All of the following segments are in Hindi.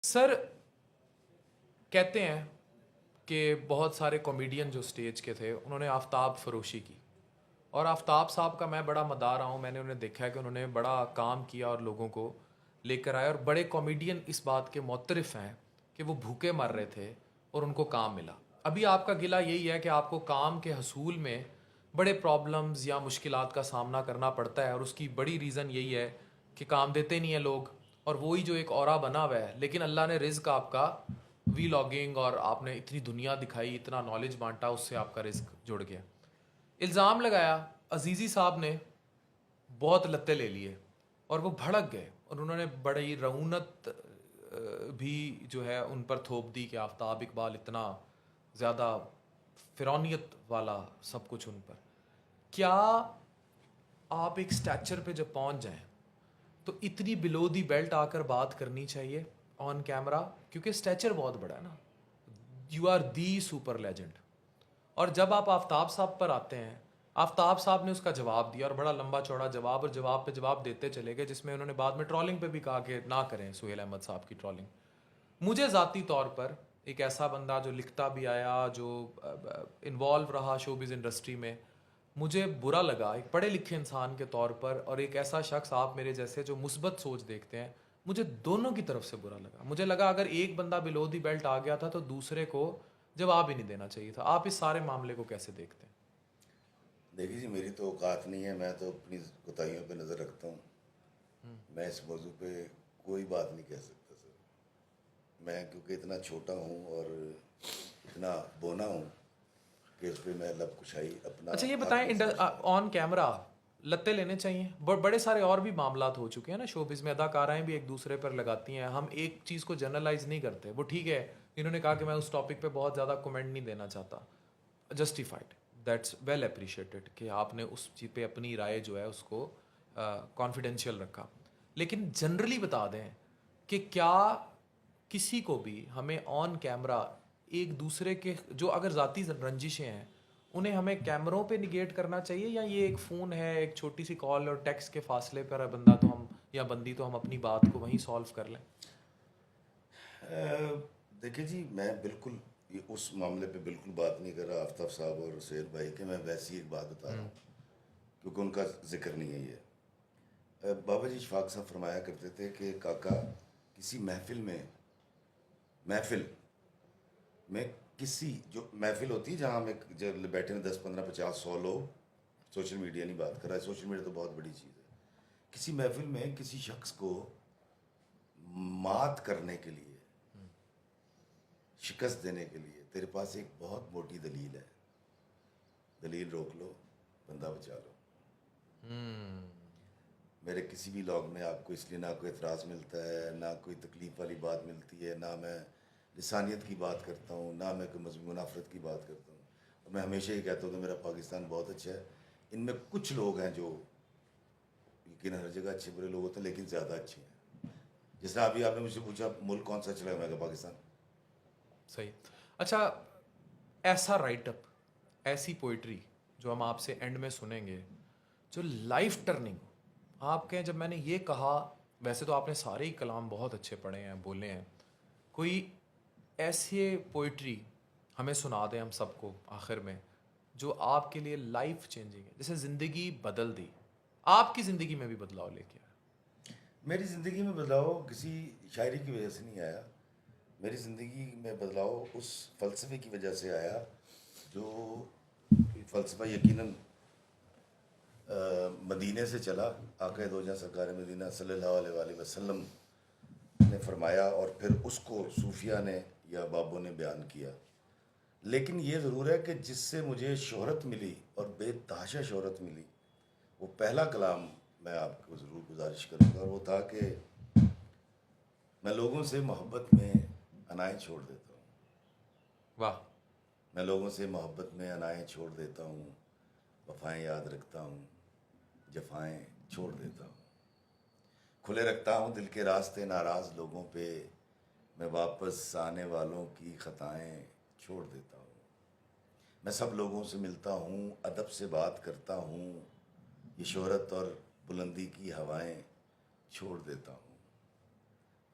सर, कहते हैं कि बहुत सारे कॉमेडियन जो स्टेज के थे उन्होंने आफताब फरोशी की। और आफताब साहब का मैं बड़ा मदार रहा हूँ, मैंने उन्हें देखा है कि उन्होंने बड़ा काम किया और लोगों को लेकर आए। और बड़े कॉमेडियन इस बात के मुअत्तरिफ हैं कि वो भूखे मर रहे थे और उनको काम मिला। अभी आपका गिला यही है कि आपको काम के हसूल में बड़े प्रॉब्लम्स या मुश्किलात का सामना करना पड़ता है, और उसकी बड़ी रीज़न यही है कि काम देते नहीं है लोग। और वही जो एक औरा बना हुआ है, लेकिन अल्लाह ने रिज़्क आपका वीलॉगिंग और आपने इतनी दुनिया दिखाई, इतना नॉलेज बांटा, उससे आपका रिस्क जुड़ गया। इल्ज़ाम लगाया अजीज़ी साहब ने, बहुत लत्ते ले लिए और वो भड़क गए और उन्होंने बड़ी रऊनत भी जो है उन पर थोप दी कि आफ्ताब इकबाल इतना ज़्यादा फ़िरौनियत वाला सब कुछ उन पर। क्या आप एक स्टैचर पे जब पहुंच जाएं तो इतनी बिलो दी बेल्ट आकर बात करनी चाहिए ऑन कैमरा? क्योंकि स्टैचर बहुत बड़ा है ना, you are the super legend. और जब आप आफ्ताब साहब पर आते हैं, आफ्ताब साहब ने उसका जवाब दिया और बड़ा लंबा चौड़ा जवाब, और जवाब पे जवाब देते चले गए, जिसमें उन्होंने बाद में ट्रोलिंग पे भी कहा कि ना करें सुहेल अहमद साहब की ट्रोलिंग। मुझे ज़ाती तौर पर एक ऐसा बंदा जो लिखता भी आया, जो इन्वॉल्व रहा शोबिज़ इंडस्ट्री में, मुझे बुरा लगा एक पढ़े लिखे इंसान के तौर पर, और एक ऐसा शख्स आप मेरे जैसे जो मुस्बत सोच देखते हैं, मुझे दोनों की तरफ से बुरा लगा। मुझे लगा अगर एक बंदा बिलो दी बेल्ट आ गया था तो दूसरे को जवाब ही नहीं देना चाहिए था। आप इस सारे मामले को कैसे देखते हैं? देखिए जी, मेरी तो औकात नहीं है। मैं तो अपनी कोताहियों पे नज़र रखता हूँ। मैं इस मौजू पे कोई बात नहीं कह सकता सर। मैं क्योंकि इतना छोटा हूँ और इतना बोना हूँ कि इस पे मैं लब कुशाई अपना अच्छा, ये हक बताएं, नहीं समझता। ऑन कैमरा लत्ते लेने चाहिए? बड़े सारे और भी मामलात हो चुके हैं ना शोबिज़ में, अदाकाराएं भी एक दूसरे पर लगाती हैं। हम एक चीज़ को जनरलाइज नहीं करते। वो ठीक है, इन्होंने कहा कि मैं उस टॉपिक पे बहुत ज़्यादा कमेंट नहीं देना चाहता, जस्टिफाइड, दैट्स वेल अप्रिशिएटेड कि आपने उस चीज़ पे अपनी राय जो है उसको कॉन्फिडेंशियल रखा। लेकिन जनरली बता दें कि क्या किसी को भी हमें ऑन कैमरा एक दूसरे के जो अगर ज़ाती रंजिशें हैं उन्हें हमें कैमरों पे निगेट करना चाहिए, या ये एक फ़ोन है, एक छोटी सी कॉल और टेक्स्ट के फासले पर है बंदा तो हम या बंदी तो हम अपनी बात को वहीं सॉल्व कर लें? देखिए जी, मैं बिल्कुल ये उस मामले पे बिल्कुल बात नहीं कर रहा आफ्ताब साहब और सैयद भाई के। मैं वैसी एक बात बता रहा हूँ क्योंकि उनका जिक्र नहीं है ये। बाबा जी इशफाक साहब फरमाया करते थे कि काका, किसी महफिल में किसी जो महफिल होती है जहाँ में जब बैठे हैं 10 15 50 100 लोग, सोशल मीडिया नहीं बात कर रहा है, सोशल मीडिया तो बहुत बड़ी चीज़ है। किसी महफिल में किसी शख्स को मात करने के लिए, शिकस्त देने के लिए तेरे पास एक बहुत मोटी दलील है, दलील रोक लो, बंदा बचा लो। मेरे किसी भी लॉग में आपको इसलिए ना कोई एतराज़ मिलता है, ना कोई तकलीफ़ वाली बात मिलती है, ना मैं लिसानियत की बात करता हूँ, ना मैं कोई मजहबी मुनाफरत की बात करता हूँ। और मैं हमेशा ही कहता हूँ कि मेरा पाकिस्तान बहुत अच्छा है। इनमें कुछ लोग हैं जो, यकीन हर जगह अच्छे बुरे लोग होते हैं, लेकिन ज़्यादा अच्छे हैं। जिस तरह अभी आपने मुझसे पूछा मुल्क कौन सा अच्छा लगा, मैं कहा पाकिस्तान। सही। अच्छा, ऐसा राइटअप, ऐसी पोइट्री जो हम आपसे एंड में सुनेंगे, जो लाइफ टर्निंग आप कहें, जब मैंने ये कहा, वैसे तो आपने सारे ही कलाम बहुत अच्छे पढ़े हैं, बोले हैं, कोई ऐसे पोइट्री हमें सुना दें हम सबको आखिर में, जो आपके लिए लाइफ चेंजिंग है, जैसे ज़िंदगी बदल दी, आपकी ज़िंदगी में भी बदलाव लेके आया? मेरी ज़िंदगी में बदलाव किसी शायरी की वजह से नहीं आया। मेरी ज़िंदगी में बदलाव उस फ़लसफ़े की वजह से आया जो फ़लसफ़ा यकीनन मदीने से चला। आक़ा दो जहां सरकार मदीना सल्लल्लाहु अलैहि वसल्लम ने फरमाया और फिर उसको सूफिया ने या बाबों ने बयान किया। लेकिन ये ज़रूर है कि जिससे मुझे शोहरत मिली और बेतहाशा शोहरत मिली, वो पहला कलाम मैं आपको ज़रूर गुजारिश करूँगा, और वो था कि मैं लोगों से मोहब्बत में अनाएँ छोड़ देता हूँ। वाह। मैं लोगों से मोहब्बत में अनाएँ छोड़ देता हूँ, वफ़ाएँ याद रखता हूँ, जफ़ाएँ छोड़ देता हूँ। खुले रखता हूँ दिल के रास्ते नाराज़ लोगों पे, मैं वापस आने वालों की ख़ताएँ छोड़ देता हूँ। मैं सब लोगों से मिलता हूँ, अदब से बात करता हूँ, ये शोहरत और बुलंदी की हवाएं छोड़ देता हूँ।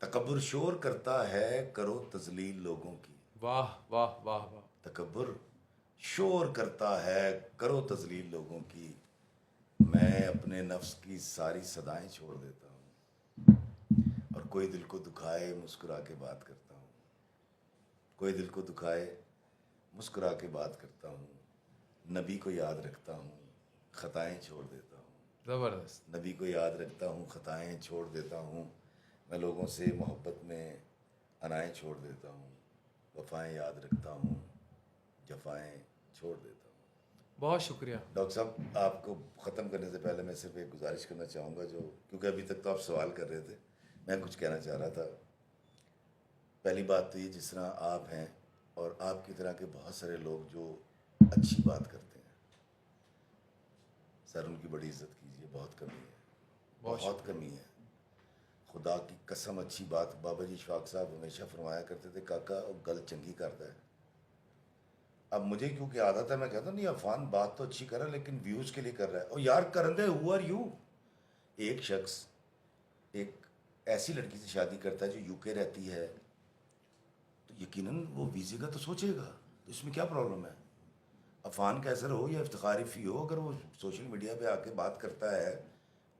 तकब्बुर शोर करता है करो तजलील लोगों की। वाह वाह वाह वाह। तकब्बुर शोर करता है करो तजलील लोगों की। मैं अपने नफ्स की सारी सदाएं छोड़ देता हूँ और कोई दिल को दुखाए मुस्कुरा के बात करता हूँ। कोई दिल को दुखाए मुस्कुरा के बात करता हूँ। नबी को याद रखता हूँ खताएं छोड़ देता हूँ। ज़बरदस्त। नबी को याद रखता हूँ खताएं छोड़ देता हूँ। मैं लोगों से मोहब्बत में अनाएं छोड़ देता हूँ। वफ़ाएं याद रखता हूँ जफ़ाएं छोड़ देता हूँ। बहुत शुक्रिया। डॉक्टर साहब, आपको ख़त्म करने से पहले मैं सिर्फ एक गुजारिश करना चाहूँगा, जो क्योंकि अभी तक तो आप सवाल कर रहे थे, मैं कुछ कहना चाह रहा था। पहली बात तो ये, जिस तरह आप हैं और आपकी तरह के बहुत सारे लोग जो अच्छी बात करते हैं, सर उनकी बड़ी इज्जत कीजिए। बहुत कमी है, बहुत कमी है। खुदा की कसम अच्छी बात, बाबा जी इशफाक साहब हमेशा फरमाया करते थे, काका गल चंगी करता है। अब मुझे क्योंकि आदत है, मैं कहता हूँ नहीं अफान बात तो अच्छी कर रहा है लेकिन व्यूज़ के लिए कर रहा है। और यार करंदे, हु आर यू? एक शख्स एक ऐसी लड़की से शादी करता है जो यूके रहती है, तो यकीनन वो वीज़े का तो सोचेगा, तो इसमें क्या प्रॉब्लम है? अफान कैसर हो या इफ्तिखार फ़ी हो, अगर वो सोशल मीडिया पे आके बात करता है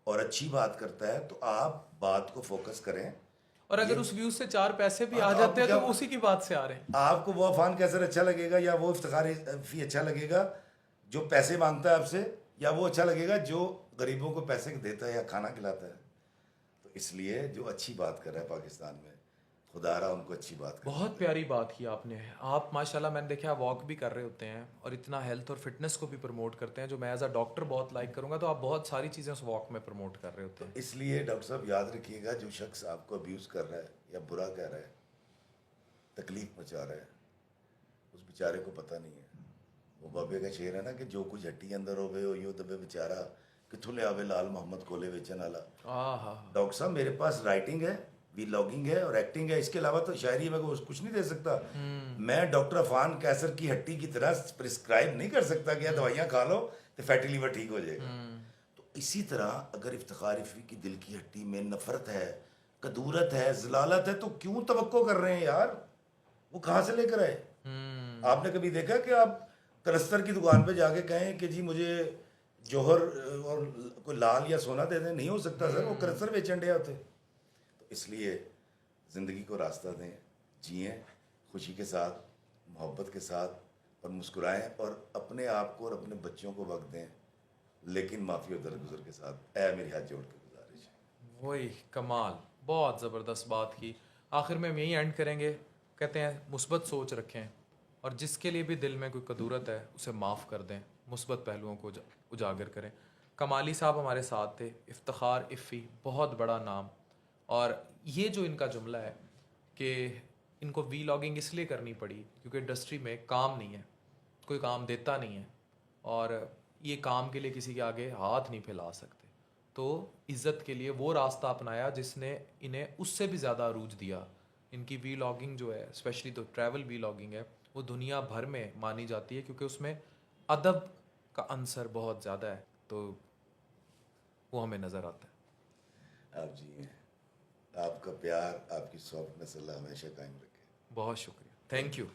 और अच्छी बात करता है तो आप बात को फोकस करें। और अगर ये उस व्यूज से 4 पैसे भी हाँ, आ तो जाते आपको हैं तो क्या, उसी की बात से आ रहे हैं। आपको वो अफान कैसर अच्छा लगेगा या वो इफ्तिखार फ़ी अच्छा लगेगा जो पैसे मांगता है आपसे, या वो अच्छा लगेगा जो गरीबों को पैसे देता है या खाना खिलाता है? तो इसलिए जो अच्छी बात कर रहा है पाकिस्तान में, खुदा रहा उनको अच्छी बात कर। बहुत प्यारी बात की आपने। आप माशाल्लाह, मैंने देखा वॉक भी कर रहे होते हैं और इतना हेल्थ और फिटनेस को भी प्रमोट करते हैं, जो मैं एज अ डॉक्टर बहुत लाइक करूंगा। तो आप बहुत सारी चीज़ें उस वॉक में प्रमोट कर रहे होते हैं। इसलिए डॉक्टर साहब याद रखिएगा, जो शख्स आपको अब्यूज़ कर रहा है या बुरा कह रहा है, तकलीफ मचा रहा है, उस बेचारे को पता नहीं है। वो बाबे का शेर है ना कि जो कुछ हट्टी अंदर होवे हो यो दबे बेचारा, किथों ले आवे लाल मोहम्मद कोले बेचन वाला। हाँ। डॉक्टर साहब, मेरे पास राइटिंग है, वीलॉगिंग है और एक्टिंग है, इसके अलावा तो शायरी में कुछ नहीं दे सकता। मैं डॉक्टर अफान कैसर की हट्टी की तरह प्रिस्क्राइब नहीं कर सकता कि दवाइयाँ खा लो तो फैटी लीवर ठीक हो जाएगा। तो इसी तरह अगर इफ्तिखार फ़ी की दिल की हट्टी में नफरत है, कदूरत है, जलालत है, तो क्यों तवक्को कर रहे हैं यार? वो कहाँ से लेकर आए? आपने कभी देखा कि आप कलस्तर की दुकान पे जाके कहें कि जी मुझे जौहर और कोई लाल या सोना दे दें? नहीं हो सकता सर, वो कलस्तर बेचन डे होते। तो इसलिए ज़िंदगी को रास्ता दें, जिएं खुशी के साथ, मोहब्बत के साथ और मुस्कुराएं और अपने आप को और अपने बच्चों को वक्त दें, लेकिन माफ़ी और दरगुजर के साथ। ऐ मेरी हाथ जोड़ के गुजारिश है। वही कमाल, बहुत ज़बरदस्त बात की। आखिर में हम यही एंड करेंगे, कहते हैं मुस्बत सोच रखें और जिसके लिए भी दिल में कोई कदूरत है उसे माफ़ कर दें, मुस्बत पहलुओं को उजागर करें। कमाली साहब हमारे साथ थे। इफ्तिखार इफ़ी बहुत बड़ा नाम, और ये जो इनका जुमला है कि इनको वीलॉगिंग इसलिए करनी पड़ी क्योंकि इंडस्ट्री में काम नहीं है, कोई काम देता नहीं है और ये काम के लिए किसी के आगे हाथ नहीं फैला सकते। तो इज़्ज़त के लिए वो रास्ता अपनाया जिसने इन्हें उससे भी ज़्यादा अरूज दिया। इनकी वीलॉगिंग जो है, स्पेशली तो ट्रैवल वीलॉगिंग है, वो दुनिया भर में मानी जाती है क्योंकि उसमें अदब का अंसर बहुत ज़्यादा है, तो वो हमें नज़र आता है। आप जी हैं, आपका प्यार, आपकी सोहबत में अल्लाह हमेशा कायम रखे। बहुत शुक्रिया, थैंक यू।